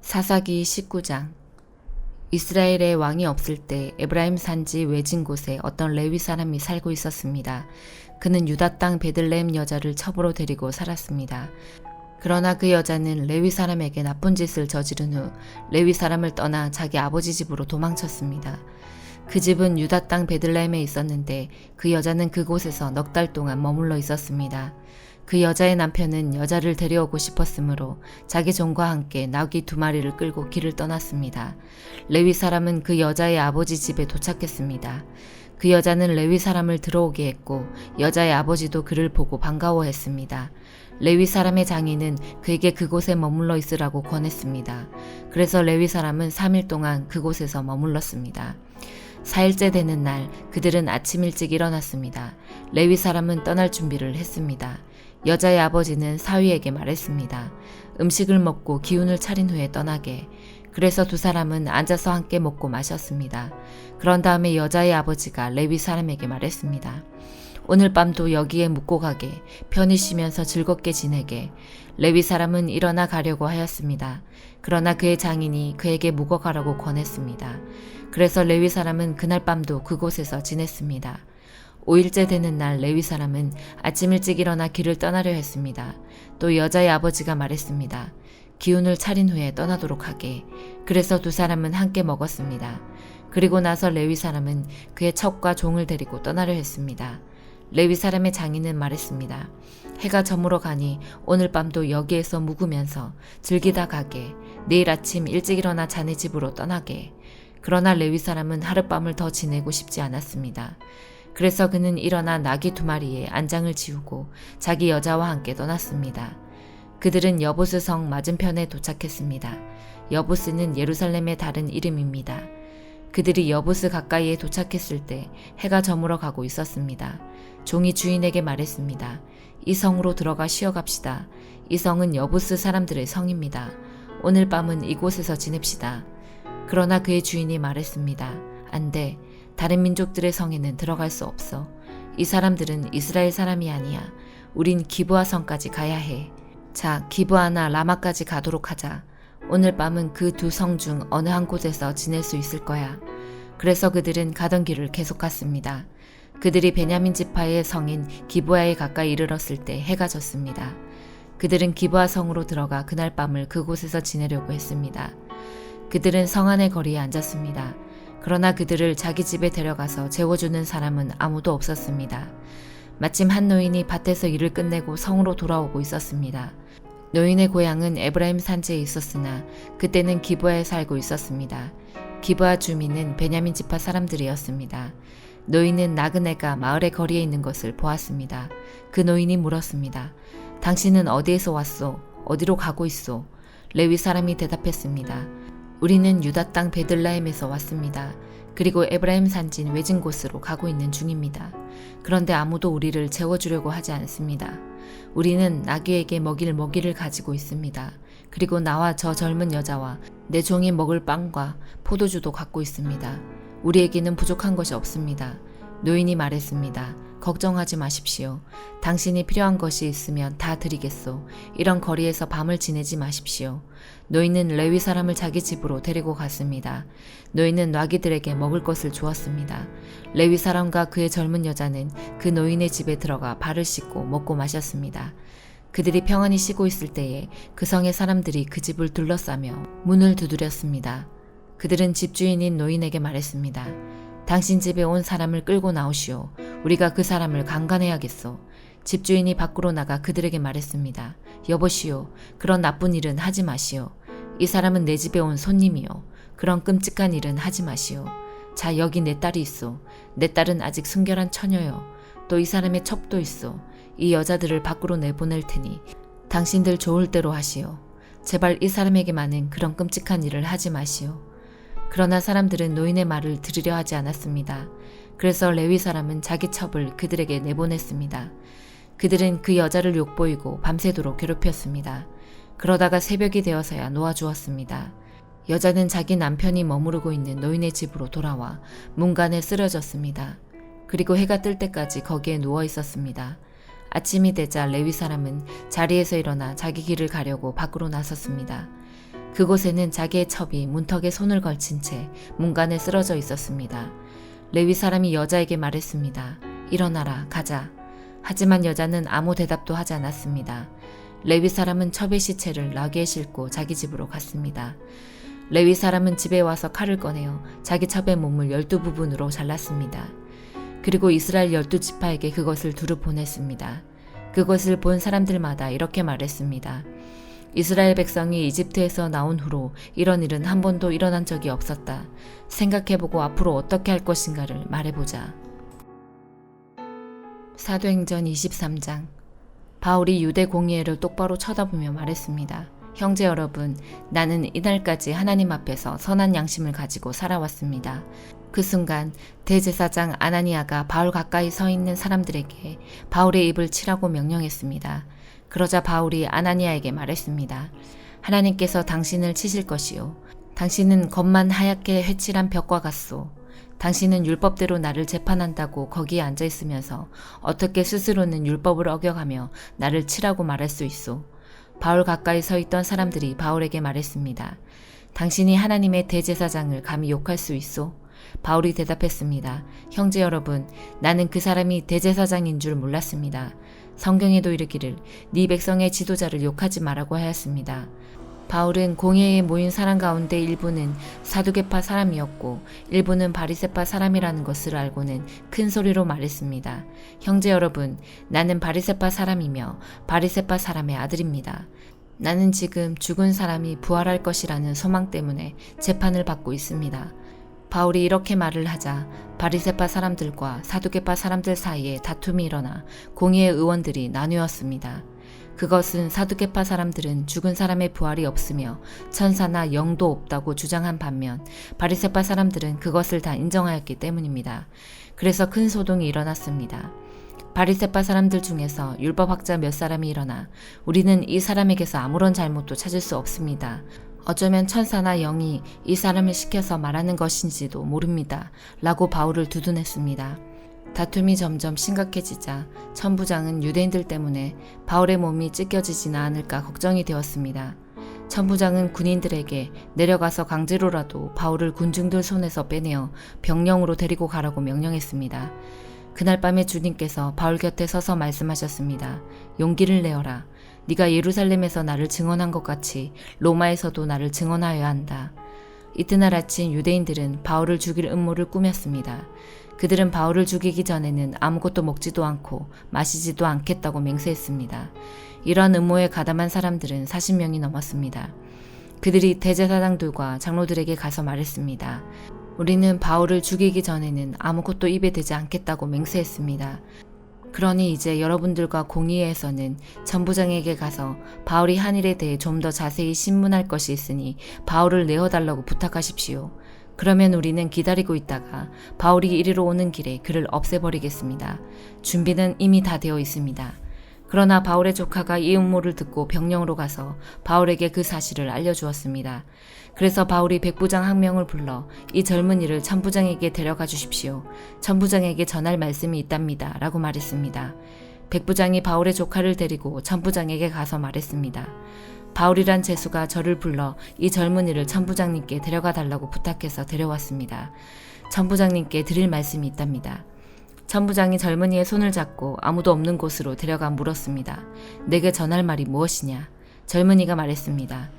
사사기 19장. 이스라엘에 왕이 없을 때 에브라임 산지 외진 곳에 어떤 레위 사람이 살고 있었습니다. 그는 유다 땅 베들레헴 여자를 첩으로 데리고 살았습니다. 그러나 그 여자는 레위 사람에게 나쁜 짓을 저지른 후 레위 사람을 떠나 자기 아버지 집으로 도망쳤습니다. 그 집은 유다 땅 베들레헴에 있었는데 그 여자는 그곳에서 넉 달 동안 머물러 있었습니다. 그 여자의 남편은 여자를 데려오고 싶었으므로 자기 종과 함께 나귀 2마리를 끌고 길을 떠났습니다. 레위 사람은 그 여자의 아버지 집에 도착했습니다. 그 여자는 레위 사람을 들어오게 했고 여자의 아버지도 그를 보고 반가워했습니다. 레위 사람의 장인은 그에게 그곳에 머물러 있으라고 권했습니다. 그래서 레위 사람은 3일 동안 그곳에서 머물렀습니다. 4일째 되는 날 그들은 아침 일찍 일어났습니다. 레위 사람은 떠날 준비를 했습니다. 여자의 아버지는 사위에게 말했습니다. 음식을 먹고 기운을 차린 후에 떠나게. 그래서 두 사람은 앉아서 함께 먹고 마셨습니다. 그런 다음에 여자의 아버지가 레위 사람에게 말했습니다. 오늘 밤도 여기에 묵고 가게, 편히 쉬면서 즐겁게 지내게. 레위 사람은 일어나 가려고 하였습니다. 그러나 그의 장인이 그에게 묵어 가라고 권했습니다. 그래서 레위 사람은 그날 밤도 그곳에서 지냈습니다. 5일째 되는 날 레위 사람은 아침 일찍 일어나 길을 떠나려 했습니다. 또 여자의 아버지가 말했습니다. 기운을 차린 후에 떠나도록 하게. 그래서 두 사람은 함께 먹었습니다. 그리고 나서 레위 사람은 그의 첩과 종을 데리고 떠나려 했습니다. 레위 사람의 장인은 말했습니다. 해가 저물어 가니 오늘 밤도 여기에서 묵으면서 즐기다 가게. 내일 아침 일찍 일어나 자네 집으로 떠나게. 그러나 레위 사람은 하룻밤을 더 지내고 싶지 않았습니다. 그래서 그는 일어나 나귀 2마리에 안장을 지우고 자기 여자와 함께 떠났습니다. 그들은 여부스 성 맞은편에 도착했습니다. 여부스는 예루살렘의 다른 이름입니다. 그들이 여부스 가까이에 도착했을 때 해가 저물어 가고 있었습니다. 종이 주인에게 말했습니다. 이 성으로 들어가 쉬어갑시다. 이 성은 여부스 사람들의 성입니다. 오늘 밤은 이곳에서 지냅시다. 그러나 그의 주인이 말했습니다. 안 돼. 다른 민족들의 성에는 들어갈 수 없어. 이 사람들은 이스라엘 사람이 아니야. 우린 기브아 성까지 가야 해. 자, 기브아나 라마까지 가도록 하자. 오늘 밤은 그 2성 중 어느 한 곳에서 지낼 수 있을 거야. 그래서 그들은 가던 길을 계속 갔습니다. 그들이 베냐민 지파의 성인 기브아에 가까이 이르렀을 때 해가 졌습니다. 그들은 기브아 성으로 들어가 그날 밤을 그곳에서 지내려고 했습니다. 그들은 성 안의 거리에 앉았습니다. 그러나 그들을 자기 집에 데려가서 재워주는 사람은 아무도 없었습니다. 마침 한 노인이 밭에서 일을 끝내고 성으로 돌아오고 있었습니다. 노인의 고향은 에브라임 산지에 있었으나 그때는 기브아에 살고 있었습니다. 기브아 주민은 베냐민 지파 사람들이었습니다. 노인은 나그네가 마을의 거리에 있는 것을 보았습니다. 그 노인이 물었습니다. 당신은 어디에서 왔소? 어디로 가고 있소? 레위 사람이 대답했습니다. 우리는 유다 땅 베들레헴에서 왔습니다. 그리고 에브라임 산진 외진 곳으로 가고 있는 중입니다. 그런데 아무도 우리를 재워주려고 하지 않습니다. 우리는 나귀에게 먹일 먹이를 가지고 있습니다. 그리고 나와 저 젊은 여자와 내 종이 먹을 빵과 포도주도 갖고 있습니다. 우리에게는 부족한 것이 없습니다. 노인이 말했습니다. 걱정하지 마십시오. 당신이 필요한 것이 있으면 다 드리겠소. 이런 거리에서 밤을 지내지 마십시오. 노인은 레위 사람을 자기 집으로 데리고 갔습니다. 노인은 나귀들에게 먹을 것을 주었습니다. 레위 사람과 그의 젊은 여자는 그 노인의 집에 들어가 발을 씻고 먹고 마셨습니다. 그들이 평안히 쉬고 있을 때에 그 성의 사람들이 그 집을 둘러싸며 문을 두드렸습니다. 그들은 집주인인 노인에게 말했습니다. 당신 집에 온 사람을 끌고 나오시오. 우리가 그 사람을 강간해야겠소. 집주인이 밖으로 나가 그들에게 말했습니다. 여보시오. 그런 나쁜 일은 하지 마시오. 이 사람은 내 집에 온 손님이요. 그런 끔찍한 일은 하지 마시오. 자, 여기 내 딸이 있소. 내 딸은 아직 순결한 처녀요. 또 이 사람의 첩도 있소. 이 여자들을 밖으로 내보낼 테니 당신들 좋을 대로 하시오. 제발 이 사람에게만은 그런 끔찍한 일을 하지 마시오. 그러나 사람들은 노인의 말을 들으려 하지 않았습니다. 그래서 레위 사람은 자기 첩을 그들에게 내보냈습니다. 그들은 그 여자를 욕보이고 밤새도록 괴롭혔습니다. 그러다가 새벽이 되어서야 놓아주었습니다. 여자는 자기 남편이 머무르고 있는 노인의 집으로 돌아와 문간에 쓰러졌습니다. 그리고 해가 뜰 때까지 거기에 누워 있었습니다. 아침이 되자 레위 사람은 자리에서 일어나 자기 길을 가려고 밖으로 나섰습니다. 그곳에는 자기의 첩이 문턱에 손을 걸친 채 문간에 쓰러져 있었습니다. 레위 사람이 여자에게 말했습니다. 일어나라, 가자. 하지만 여자는 아무 대답도 하지 않았습니다. 레위 사람은 첩의 시체를 나귀에 싣고 자기 집으로 갔습니다. 레위 사람은 집에 와서 칼을 꺼내어 자기 첩의 몸을 12부분으로 잘랐습니다. 그리고 이스라엘 12지파에게 그것을 두루 보냈습니다. 그것을 본 사람들마다 이렇게 말했습니다. 이스라엘 백성이 이집트에서 나온 후로 이런 일은 한 번도 일어난 적이 없었다. 생각해보고 앞으로 어떻게 할 것인가를 말해보자. 사도행전 23장. 바울이 유대 공의회를 똑바로 쳐다보며 말했습니다. 형제 여러분, 나는 이날까지 하나님 앞에서 선한 양심을 가지고 살아왔습니다. 그 순간 대제사장 아나니아가 바울 가까이 서 있는 사람들에게 바울의 입을 치라고 명령했습니다. 그러자 바울이 아나니아에게 말했습니다. 하나님께서 당신을 치실 것이요. 당신은 겉만 하얗게 회칠한 벽과 같소. 당신은 율법대로 나를 재판한다고 거기에 앉아있으면서 어떻게 스스로는 율법을 어겨가며 나를 치라고 말할 수 있소. 바울 가까이 서 있던 사람들이 바울에게 말했습니다. 당신이 하나님의 대제사장을 감히 욕할 수 있소? 바울이 대답했습니다. 형제 여러분, 나는 그 사람이 대제사장인 줄 몰랐습니다. 성경에도 이르기를 네 백성의 지도자를 욕하지 말라고 하였습니다. 바울은 공회에 모인 사람 가운데 일부는 사두개파 사람이었고 일부는 바리새파 사람이라는 것을 알고는 큰 소리로 말했습니다. 형제 여러분, 나는 바리새파 사람이며 바리새파 사람의 아들입니다. 나는 지금 죽은 사람이 부활할 것이라는 소망 때문에 재판을 받고 있습니다. 바울이 이렇게 말을 하자 바리새파 사람들과 사두개파 사람들 사이에 다툼이 일어나 공의회 의원들이 나뉘었습니다. 그것은 사두개파 사람들은 죽은 사람의 부활이 없으며 천사나 영도 없다고 주장한 반면 바리새파 사람들은 그것을 다 인정하였기 때문입니다. 그래서 큰 소동이 일어났습니다. 바리새파 사람들 중에서 율법학자 몇 사람이 일어나 우리는 이 사람에게서 아무런 잘못도 찾을 수 없습니다. 어쩌면 천사나 영이 이 사람을 시켜서 말하는 것인지도 모릅니다. 라고 바울을 두둔했습니다. 다툼이 점점 심각해지자 천부장은 유대인들 때문에 바울의 몸이 찢겨지지는 않을까 걱정이 되었습니다. 천부장은 군인들에게 내려가서 강제로라도 바울을 군중들 손에서 빼내어 병령으로 데리고 가라고 명령했습니다. 그날 밤에 주님께서 바울 곁에 서서 말씀하셨습니다. 용기를 내어라. 네가 예루살렘에서 나를 증언한 것 같이 로마에서도 나를 증언하여야 한다. 이튿날 아침 유대인들은 바울을 죽일 음모를 꾸몄습니다. 그들은 바울을 죽이기 전에는 아무것도 먹지도 않고 마시지도 않겠다고 맹세했습니다. 이런 음모에 가담한 사람들은 40명이 넘었습니다. 그들이 대제사장들과 장로들에게 가서 말했습니다. 우리는 바울을 죽이기 전에는 아무것도 입에 대지 않겠다고 맹세했습니다. 그러니 이제 여러분들과 공의회에서는 천부장에게 가서 바울이 한 일에 대해 좀 더 자세히 신문할 것이 있으니 바울을 내어달라고 부탁하십시오. 그러면 우리는 기다리고 있다가 바울이 이리로 오는 길에 그를 없애버리겠습니다. 준비는 이미 다 되어 있습니다. 그러나 바울의 조카가 이 음모를 듣고 병령으로 가서 바울에게 그 사실을 알려주었습니다. 그래서 바울이 백부장 한 명을 불러 이 젊은이를 천부장에게 데려가 주십시오. 천부장에게 전할 말씀이 있답니다. 라고 말했습니다. 백부장이 바울의 조카를 데리고 천부장에게 가서 말했습니다. 바울이란 죄수가 저를 불러 이 젊은이를 천부장님께 데려가 달라고 부탁해서 데려왔습니다. 천부장님께 드릴 말씀이 있답니다. 천부장이 젊은이의 손을 잡고 아무도 없는 곳으로 데려가 물었습니다. 내게 전할 말이 무엇이냐? 젊은이가 말했습니다.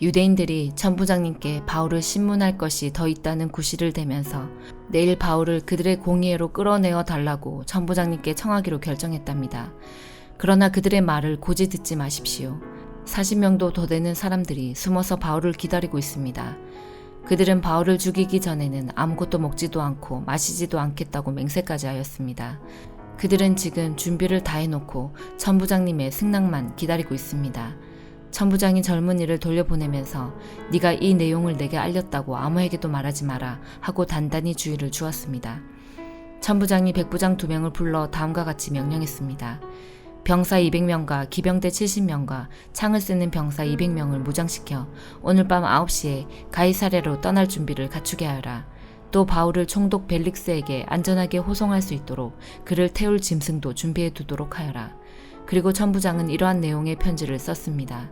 유대인들이 천부장님께 바울을 신문할 것이 더 있다는 구실을 대면서 내일 바울을 그들의 공의회로 끌어내어 달라고 천부장님께 청하기로 결정했답니다. 그러나 그들의 말을 고지 듣지 마십시오. 40명도 더 되는 사람들이 숨어서 바울을 기다리고 있습니다. 그들은 바울을 죽이기 전에는 아무것도 먹지도 않고 마시지도 않겠다고 맹세까지 하였습니다. 그들은 지금 준비를 다 해놓고 천부장님의 승낙만 기다리고 있습니다. 천부장이 젊은이를 돌려보내면서 네가 이 내용을 내게 알렸다고 아무에게도 말하지 마라 하고 단단히 주의를 주었습니다. 천부장이 백부장 2명을 불러 다음과 같이 명령했습니다. 병사 200명과 기병대 70명과 창을 쓰는 병사 200명을 무장시켜 오늘 밤 9시에 가이사랴로 떠날 준비를 갖추게 하여라. 또 바울을 총독 벨릭스에게 안전하게 호송할 수 있도록 그를 태울 짐승도 준비해 두도록 하여라. 그리고 천부장은 이러한 내용의 편지를 썼습니다.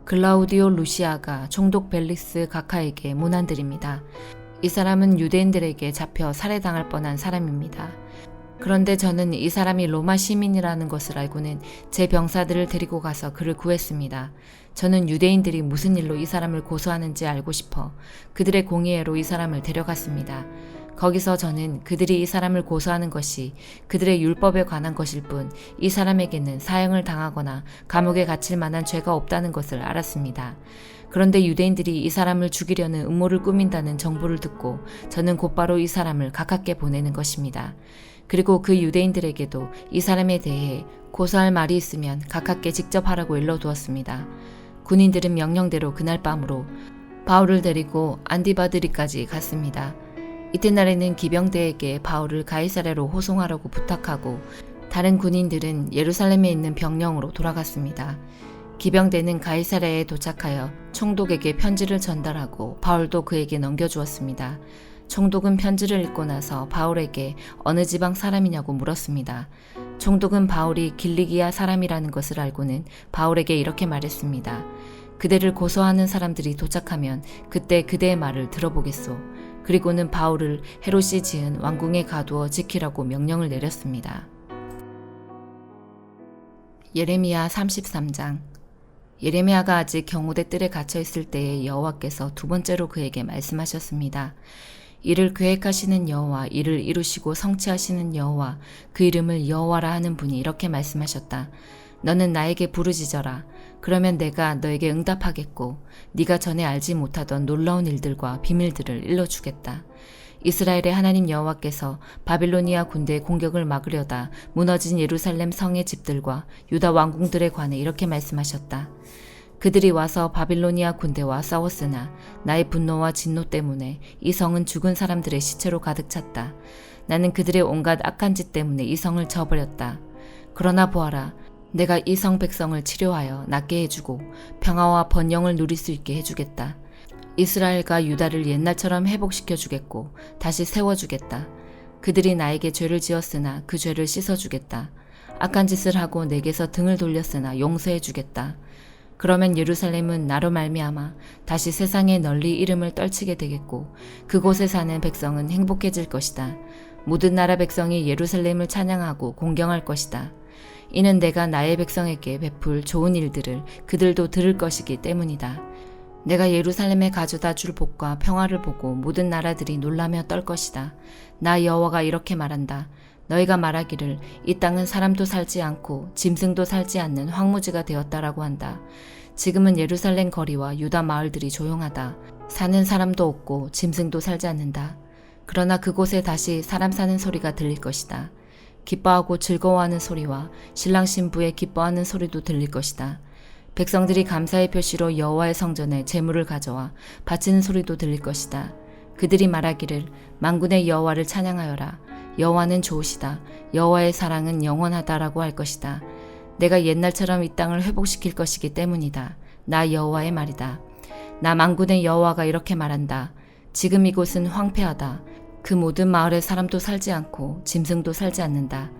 글라우디오 루시아가 총독 벨릭스 가카에게 문안드립니다. 이 사람은 유대인들에게 잡혀 살해당할 뻔한 사람입니다. 그런데 저는 이 사람이 로마 시민이라는 것을 알고는 제 병사들을 데리고 가서 그를 구했습니다. 저는 유대인들이 무슨 일로 이 사람을 고소하는지 알고 싶어 그들의 공의회로 이 사람을 데려갔습니다. 거기서 저는 그들이 이 사람을 고소하는 것이 그들의 율법에 관한 것일 뿐 이 사람에게는 사형을 당하거나 감옥에 갇힐 만한 죄가 없다는 것을 알았습니다. 그런데 유대인들이 이 사람을 죽이려는 음모를 꾸민다는 정보를 듣고 저는 곧바로 이 사람을 가깝게 보내는 것입니다. 그리고 그 유대인들에게도 이 사람에 대해 고소할 말이 있으면 가깝게 직접 하라고 일러두었습니다. 군인들은 명령대로 그날 밤으로 바울을 데리고 안디바드리까지 갔습니다. 이튿날에는 기병대에게 바울을 가이사랴로 호송하라고 부탁하고 다른 군인들은 예루살렘에 있는 병영으로 돌아갔습니다. 기병대는 가이사랴에 도착하여 총독에게 편지를 전달하고 바울도 그에게 넘겨주었습니다. 총독은 편지를 읽고 나서 바울에게 어느 지방 사람이냐고 물었습니다. 총독은 바울이 길리기아 사람이라는 것을 알고는 바울에게 이렇게 말했습니다. 그대를 고소하는 사람들이 도착하면 그때 그대의 말을 들어보겠소. 그리고는 바울을 헤롯이 지은 왕궁에 가두어 지키라고 명령을 내렸습니다. 예레미야 33장. 예레미야가 아직 경호대 뜰에 갇혀 있을 때에 여호와께서 두 번째로 그에게 말씀하셨습니다. 이를 계획하시는 여호와, 이를 이루시고 성취하시는 여호와, 그 이름을 여호와라 하는 분이 이렇게 말씀하셨다. 너는 나에게 부르짖어라. 그러면 내가 너에게 응답하겠고 네가 전에 알지 못하던 놀라운 일들과 비밀들을 일러주겠다. 이스라엘의 하나님 여호와께서 바빌로니아 군대의 공격을 막으려다 무너진 예루살렘 성의 집들과 유다 왕궁들에 관해 이렇게 말씀하셨다. 그들이 와서 바빌로니아 군대와 싸웠으나 나의 분노와 진노 때문에 이 성은 죽은 사람들의 시체로 가득 찼다. 나는 그들의 온갖 악한 짓 때문에 이 성을 저버렸다. 그러나 보아라. 내가 이 성 백성을 치료하여 낫게 해주고 평화와 번영을 누릴 수 있게 해주겠다. 이스라엘과 유다를 옛날처럼 회복시켜주겠고 다시 세워주겠다. 그들이 나에게 죄를 지었으나 그 죄를 씻어주겠다. 악한 짓을 하고 내게서 등을 돌렸으나 용서해주겠다. 그러면 예루살렘은 나로 말미암아 다시 세상에 널리 이름을 떨치게 되겠고 그곳에 사는 백성은 행복해질 것이다. 모든 나라 백성이 예루살렘을 찬양하고 공경할 것이다. 이는 내가 나의 백성에게 베풀 좋은 일들을 그들도 들을 것이기 때문이다. 내가 예루살렘에 가져다 줄 복과 평화를 보고 모든 나라들이 놀라며 떨 것이다. 나 여호와가 이렇게 말한다. 너희가 말하기를 이 땅은 사람도 살지 않고 짐승도 살지 않는 황무지가 되었다라고 한다. 지금은 예루살렘 거리와 유다 마을들이 조용하다. 사는 사람도 없고 짐승도 살지 않는다. 그러나 그곳에 다시 사람 사는 소리가 들릴 것이다. 기뻐하고 즐거워하는 소리와 신랑 신부의 기뻐하는 소리도 들릴 것이다. 백성들이 감사의 표시로 여호와의 성전에 제물을 가져와 바치는 소리도 들릴 것이다. 그들이 말하기를 만군의 여호와를 찬양하여라. 여호와는 좋으시다. 여호와의 사랑은 영원하다라고 할 것이다. 내가 옛날처럼 이 땅을 회복시킬 것이기 때문이다. 나 여호와의 말이다. 나 만군의 여호와가 이렇게 말한다. 지금 이곳은 황폐하다. 그 모든 마을에 사람도 살지 않고 짐승도 살지 않는다.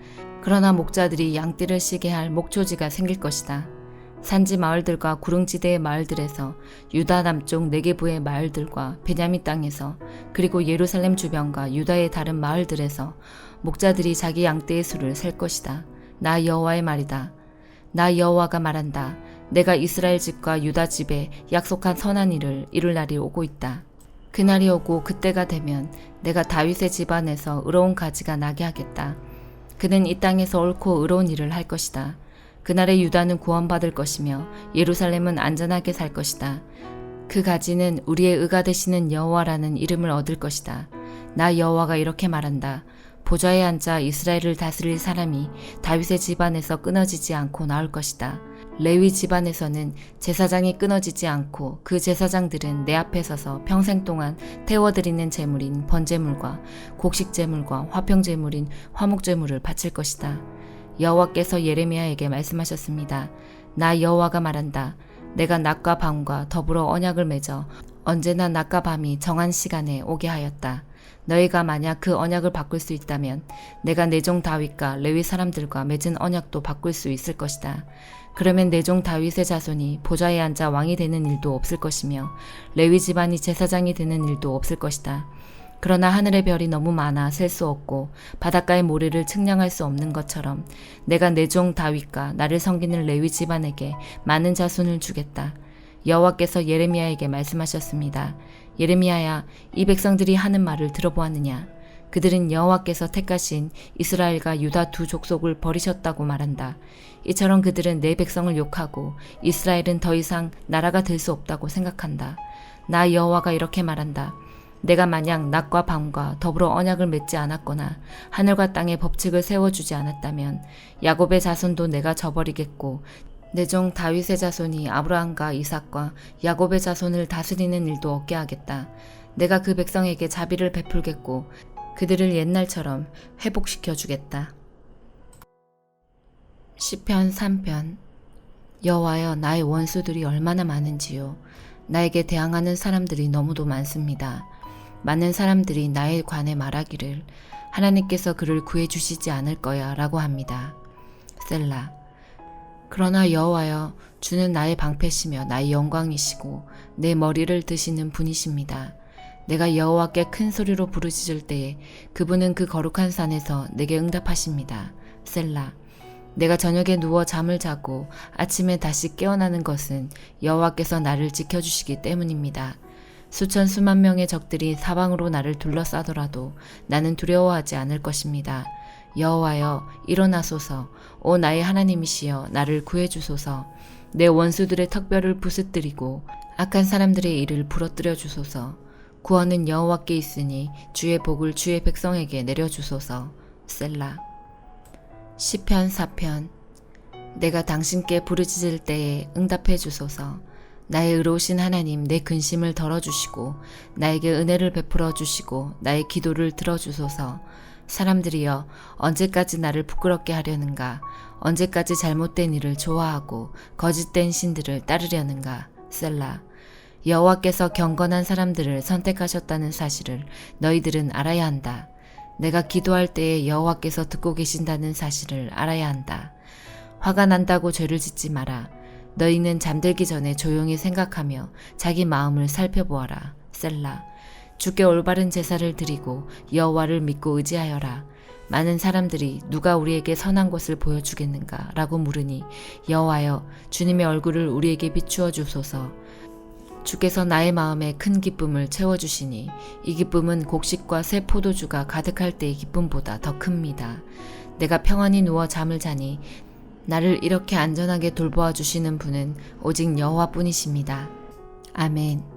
그러나 목자들이 양떼를 쉬게 할 목초지가 생길 것이다. 산지 마을들과 구릉지대의 마을들에서 유다 남쪽 네게부의 마을들과 베냐민 땅에서 그리고 예루살렘 주변과 유다의 다른 마을들에서 목자들이 자기 양떼의 수를 셀 것이다. 나 여호와의 말이다. 나 여호와가 말한다. 내가 이스라엘 집과 유다 집에 약속한 선한 일을 이룰 날이 오고 있다. 그날이 오고 그때가 되면 내가 다윗의 집안에서 의로운 가지가 나게 하겠다. 그는 이 땅에서 옳고 의로운 일을 할 것이다. 그날에 유다는 구원받을 것이며 예루살렘은 안전하게 살 것이다. 그 가지는 우리의 의가 되시는 여호와라는 이름을 얻을 것이다. 나 여호와가 이렇게 말한다. 보좌에 앉아 이스라엘을 다스릴 사람이 다윗의 집안에서 끊어지지 않고 나올 것이다. 레위 집안에서는 제사장이 끊어지지 않고 그 제사장들은 내 앞에 서서 평생 동안 태워드리는 제물인 번제물과 곡식제물과 화평제물인 화목제물을 바칠 것이다. 여호와께서 예레미야에게 말씀하셨습니다. 나 여호와가 말한다. 내가 낮과 밤과 더불어 언약을 맺어 언제나 낮과 밤이 정한 시간에 오게 하였다. 너희가 만약 그 언약을 바꿀 수 있다면 내가 내 종 다윗과 레위 사람들과 맺은 언약도 바꿀 수 있을 것이다. 그러면 내 종 다윗의 자손이 보좌에 앉아 왕이 되는 일도 없을 것이며 레위 집안이 제사장이 되는 일도 없을 것이다. 그러나 하늘의 별이 너무 많아 셀 수 없고 바닷가의 모래를 측량할 수 없는 것처럼 내가 내 종 다윗과 나를 섬기는 레위 집안에게 많은 자손을 주겠다. 여호와께서 예레미야에게 말씀하셨습니다. 예레미야야, 이 백성들이 하는 말을 들어보았느냐? 그들은 여호와께서 택하신 이스라엘과 유다 두 족속을 버리셨다고 말한다. 이처럼 그들은 내 백성을 욕하고 이스라엘은 더 이상 나라가 될 수 없다고 생각한다. 나 여호와가 이렇게 말한다. 내가 만약 낮과 밤과 더불어 언약을 맺지 않았거나 하늘과 땅의 법칙을 세워주지 않았다면 야곱의 자손도 내가 저버리겠고 내 종 다윗의 자손이 아브라함과 이삭과 야곱의 자손을 다스리는 일도 없게 하겠다. 내가 그 백성에게 자비를 베풀겠고 그들을 옛날처럼 회복시켜 주겠다. 시편 3편. 여호와여, 나의 원수들이 얼마나 많은지요. 나에게 대항하는 사람들이 너무도 많습니다. 많은 사람들이 나에 관해 말하기를 하나님께서 그를 구해주시지 않을 거야 라고 합니다. 셀라. 그러나 여호와여, 주는 나의 방패시며 나의 영광이시고 내 머리를 드시는 분이십니다. 내가 여호와께 큰 소리로 부르짖을 때에 그분은 그 거룩한 산에서 내게 응답하십니다. 셀라. 내가 저녁에 누워 잠을 자고 아침에 다시 깨어나는 것은 여호와께서 나를 지켜주시기 때문입니다. 수천 수만 명의 적들이 사방으로 나를 둘러싸더라도 나는 두려워하지 않을 것입니다. 여호와여, 일어나소서. 오 나의 하나님이시여, 나를 구해주소서. 내 원수들의 턱뼈를 부스뜨리고 악한 사람들의 일을 부러뜨려 주소서. 구원은 여호와께 있으니 주의 복을 주의 백성에게 내려주소서. 셀라. 시편 4편. 내가 당신께 부르짖을 때에 응답해 주소서. 나의 의로우신 하나님, 내 근심을 덜어주시고 나에게 은혜를 베풀어 주시고 나의 기도를 들어주소서. 사람들이여, 언제까지 나를 부끄럽게 하려는가? 언제까지 잘못된 일을 좋아하고 거짓된 신들을 따르려는가? 셀라. 여호와께서 경건한 사람들을 선택하셨다는 사실을 너희들은 알아야 한다. 내가 기도할 때에 여호와께서 듣고 계신다는 사실을 알아야 한다. 화가 난다고 죄를 짓지 마라. 너희는 잠들기 전에 조용히 생각하며 자기 마음을 살펴보아라. 셀라. 주께 올바른 제사를 드리고 여호와를 믿고 의지하여라. 많은 사람들이 누가 우리에게 선한 것을 보여주겠는가 라고 물으니 여호와여, 주님의 얼굴을 우리에게 비추어 주소서. 주께서 나의 마음에 큰 기쁨을 채워주시니 이 기쁨은 곡식과 새 포도주가 가득할 때의 기쁨보다 더 큽니다. 내가 평안히 누워 잠을 자니 나를 이렇게 안전하게 돌보아 주시는 분은 오직 여호와뿐이십니다. 아멘.